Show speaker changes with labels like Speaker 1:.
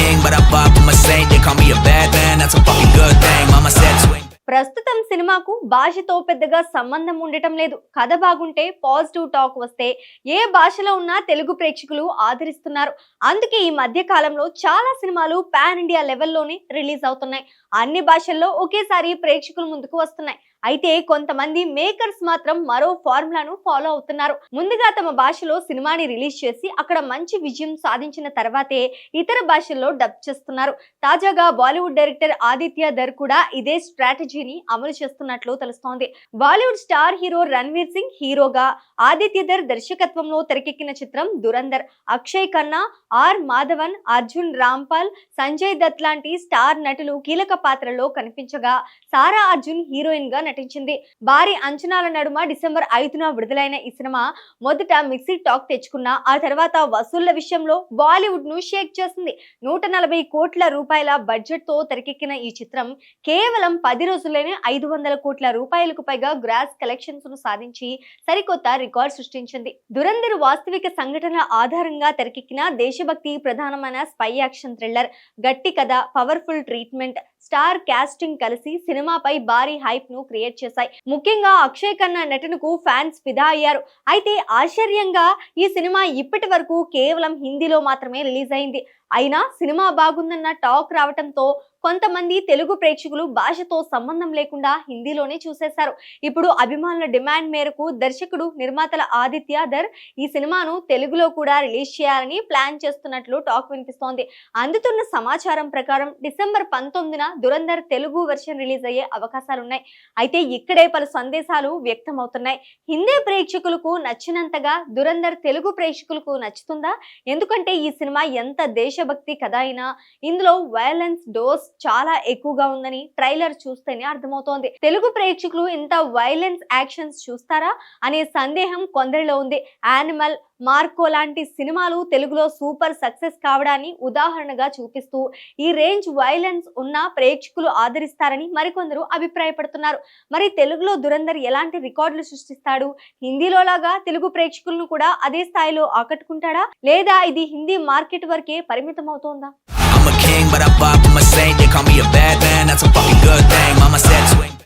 Speaker 1: king, but I vibe with my saint. They call me a bad man, that's a fucking good thing. Mama said swing.
Speaker 2: ప్రస్తుతం సినిమాకు భాషతో పెద్దగా సంబంధం ఉండటం లేదు. కథ బాగుంటే పాజిటివ్ టాక్ వస్తే ఏ భాషలో ఉన్నా తెలుగు ప్రేక్షకులు ఆదరిస్తున్నారు. అందుకే ఈ మధ్య కాలంలో చాలా సినిమాలు పాన్ ఇండియా లెవెల్లోనే రిలీజ్ అవుతున్నాయి. అన్ని భాషల్లో ఒకేసారి ప్రేక్షకుల ముందుకు వస్తున్నాయి. అయితే కొంతమంది మేకర్స్ మాత్రం మరో ఫార్ములాను ఫాలో అవుతున్నారు. ముందుగా తమ భాషలో సినిమాని రిలీజ్ చేసి అక్కడ మంచి విజయం సాధించిన తర్వాతే ఇతర భాషల్లో డబ్ చేస్తున్నారు. తాజాగా బాలీవుడ్ డైరెక్టర్ ఆదిత్య ధర్ కూడా ఇదే స్ట్రాటజీని అమలు చేస్తున్నట్లు తెలుస్తోంది. బాలీవుడ్ స్టార్ హీరో రణ్వీర్ సింగ్ హీరోగా, ఆదిత్య ధర్ దర్శకత్వంలో తెరకెక్కిన చిత్రం దురంధర్. అక్షయ్ ఖన్నా, ఆర్ మాధవన్, అర్జున్ రాంపాల్, సంజయ్ దత్ లాంటి స్టార్ నటులు కీలక పాత్రలో కనిపించగా, సారా అర్జున్ హీరోయిన్ గా నటించింది. భారీ అంచనాల నడుమ డిసెంబర్ 5న విడుదలైన ఈ సినిమా మొదట మిక్సీ టాక్ తెచ్చుకున్న ఆ తర్వాత వసూళ్ల విషయంలో బాలీవుడ్ ను షేక్ చేసింది. 140 కోట్ల రూపాయల బడ్జెట్ తో తెరకెక్కిన ఈ చిత్రం కేవలం 10 రోజుల్లోనే 500 కోట్ల రూపాయలకు పైగా గ్రాస్ కలెక్షన్స్ ను సాధించి సరికొత్త రికార్డ్ సృష్టించింది. దురంధర్ వాస్తవిక సంఘటనల ఆధారంగా తెరకెక్కిన దేశభక్తి ప్రధానమైన స్పై యాక్షన్ థ్రిల్లర్. గట్టి కథ, పవర్ఫుల్ ట్రీట్మెంట్, స్టార్ కాస్టింగ్ కలిసి సినిమాపై భారీ హైప్ ను క్రియేట్ చేశాయి. ముఖ్యంగా అక్షయ్ ఖన్నా నటనకు ఫ్యాన్స్ ఫిదా అయ్యారు. అయితే ఆశ్చర్యంగా ఈ సినిమా ఇప్పటి వరకు కేవలం హిందీలో మాత్రమే రిలీజ్ అయింది. అయినా సినిమా బాగుందన్న టాక్ రావటంతో కొంతమంది తెలుగు ప్రేక్షకులు భాషతో సంబంధం లేకుండా హిందీలోనే చూసేశారు. ఇప్పుడు అభిమానుల డిమాండ్ మేరకు దర్శకుడు నిర్మాతల ఆదిత్య ధర్ ఈ సినిమాను తెలుగులో కూడా రిలీజ్ చేయాలని ప్లాన్ చేస్తున్నట్లు టాక్ వినిపిస్తోంది. అందుతున్న సమాచారం ప్రకారం డిసెంబర్ 19న దురంధర్ తెలుగు వెర్షన్ రిలీజ్ అయ్యే అవకాశాలున్నాయి. అయితే ఇక్కడే పలు సందేశాలు వ్యక్తమవుతున్నాయి. హిందీ ప్రేక్షకులకు నచ్చినంతగా దురంధర్ తెలుగు ప్రేక్షకులకు నచ్చుతుందా? ఎందుకంటే ఈ సినిమా ఎంత దేశభక్తి కథ అయినా ఇందులో వైలెన్స్ డోస్ చాలా ఎక్కువగా ఉందని ట్రైలర్ చూస్తేనే అర్థమవుతోంది. తెలుగు ప్రేక్షకులు ఇంత వైలెన్స్ యాక్షన్స్ చూస్తారా అనే సందేహం కొందరిలో ఉంది. యానిమల్, మార్కో లాంటి సినిమాలు తెలుగులో సూపర్ సక్సెస్ కావడాన్ని ఉదాహరణగా చూపిస్తూ ఈ రేంజ్ వైలెన్స్ ఉన్న ప్రేక్షకులు ఆదరిస్తారని మరికొందరు అభిప్రాయపడుతున్నారు. మరి తెలుగులో దురంధర్ ఎలాంటి రికార్డులు సృష్టిస్తాడు? హిందీలో లాగా తెలుగు ప్రేక్షకులను కూడా అదే స్థాయిలో ఆకట్టుకుంటాడా, లేదా ఇది హిందీ మార్కెట్ వరకే పరిమితం అవుతోందా?
Speaker 1: I'm a king, but I vibe with my saint. They call me a bad man, that's a fucking good thing. Mama said swing.